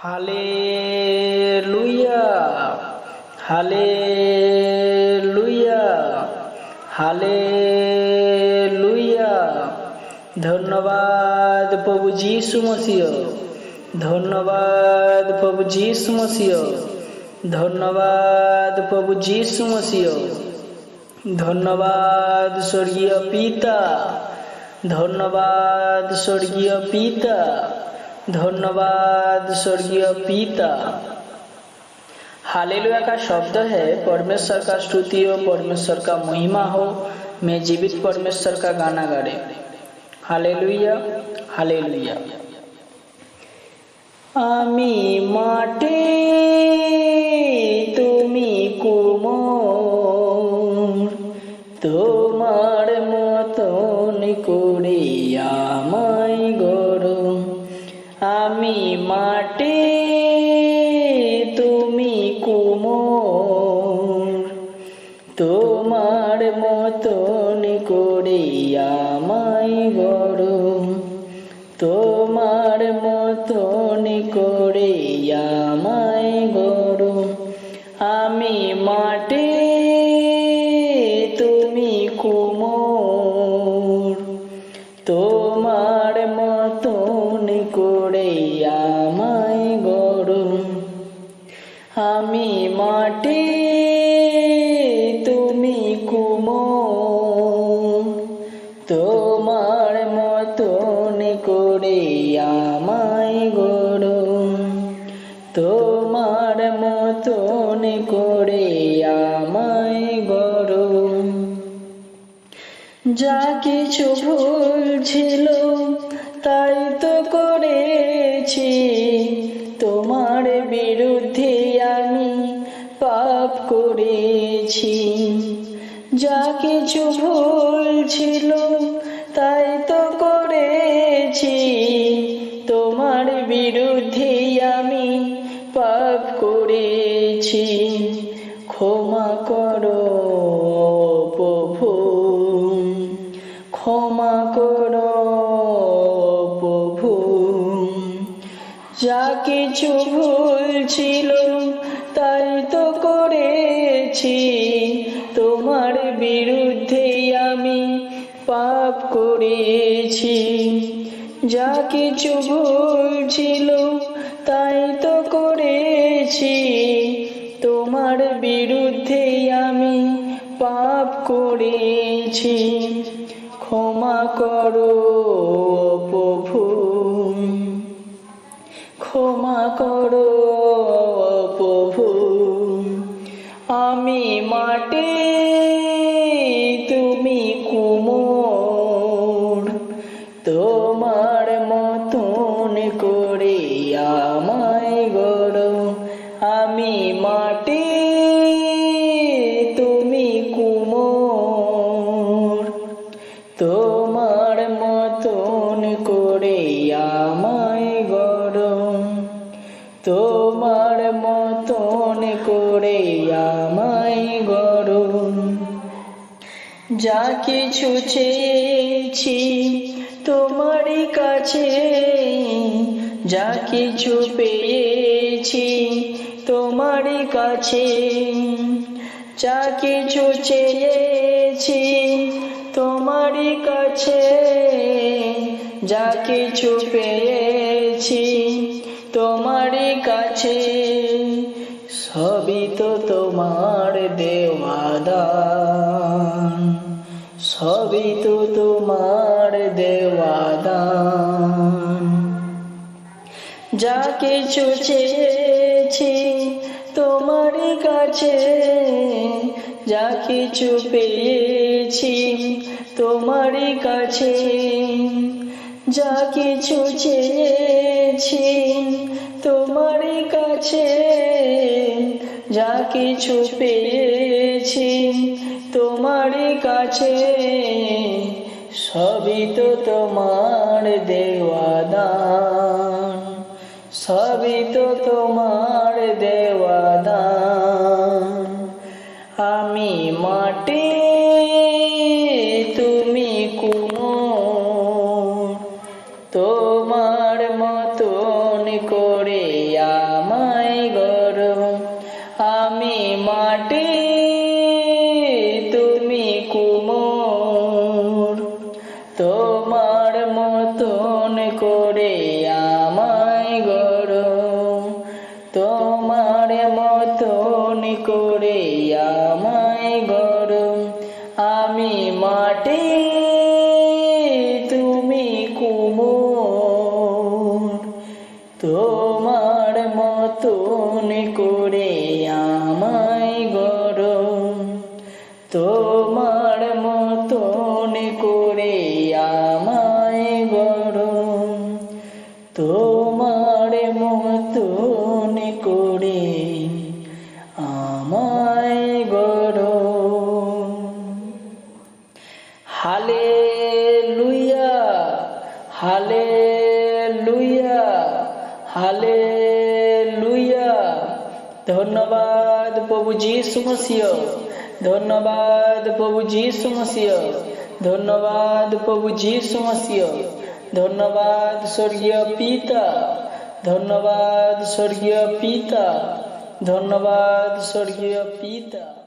Hallelujah, hallelujah, hallelujah. ধন্যবাদ প্রভু যীশু মসিহ, ধন্যবাদ প্রভু যীশু মসিহ, ধন্যবাদ প্রভু যীশু মসিহ। ধন্যবাদ স্বর্গীয় পিতা, ধন্যবাদ স্বর্গীয় পিতা, धन्यवाद स्वर्गीय पिता। हालेलुया का शब्द है परमेश्वर का स्तुति हो, परमेश्वर का महिमा हो। मैं जीवित परमेश्वर का गाना गा रहे। Hallelujah, hallelujah. आमी माटे तुमी कुमोर, तोमार मतन करे आमाय गড়ো। আমি মাটি তুমি কুমোর, তোমার মতন করে আমায় গড়ো, তোমার মতন করে আমায় গড়ো। আমি মাটি তুমি কুমোর, তোমার মতন করে আমায় গড়ো। আমি মাটি তুমি কুমোর, তোমার মতন করে আমায় গড়ো, তোমার মতন করে আমায় গড়ো। যা কিছু ভুল ছিল তাই তো করেছি, তোমার বিরুদ্ধে আমি পাপ করেছি। যা কিছু ভুল ছিল তাই তো করেছি, তোমার বিরুদ্ধে আমি পাপ করেছি। ক্ষমা করো প্রভু, ক্ষমা করো প্রভু। যা কিছু ভুল ছিল তাই তো করেছি, তোমার বিরুদ্ধে আমি পাপ করেছি। যা কিছু ভুল ছিল তাই তো করেছি, তোমার বিরুদ্ধে আমি পাপ করেছি। ক্ষমা করো প্রভু, ক্ষমা করো প্রভু। আমি মাটি তুমি কুমোর, তোমার মতন করে আমায় গড়ো। আমি মাটি তুমি কুমোর, তোমার মতন করে আমায় গড়ো, তোমার মতন করে আমায় গড়ো। যা কিছু চেয়েছি তোমারই কাছে, যা কিছু পেয়েছি তোমারই কাছে। যা কিছু চেয়েছি তোমারই কাছে, যা কিছু পেয়েছি তোমারই কাছে। সবই তো তোমার দেওয়া দান, সবই তো তোমার দেওয়া দান। যা কিছু চেয়েছি তোমারই কাছে, যা কিছু পেয়েছি তোমারই কাছে। যা কিছু চেয়েছি তোমারই কাছে, যা কিছু পেয়েছি তোমারই কাছে। সবই তো তোমার দেওয়া দান, সবই তো তোমার দেওয়া দান। আমি মাটি তুমি কুমোর, তোমার মতন করে করে আমায় গড়ো। আমি মাটি তুমি কুমোর, তোমার মতন করে আমায় গড়ো। তোমার মতন করে আমায় গড়ো। তোমার মতন করে আমায় গড়ো। Hallelujah, hallelujah, hallelujah. ধন্যবাদ প্রভু যীশু মসিহ, ধন্যবাদ প্রভু যীশু মসিহ, ধন্যবাদ প্রভু যীশু মসিহ। ধন্যবাদ স্বর্গীয় পিতা, ধন্যবাদ স্বর্গীয় পিতা, ধন্যবাদ স্বর্গীয় পিতা।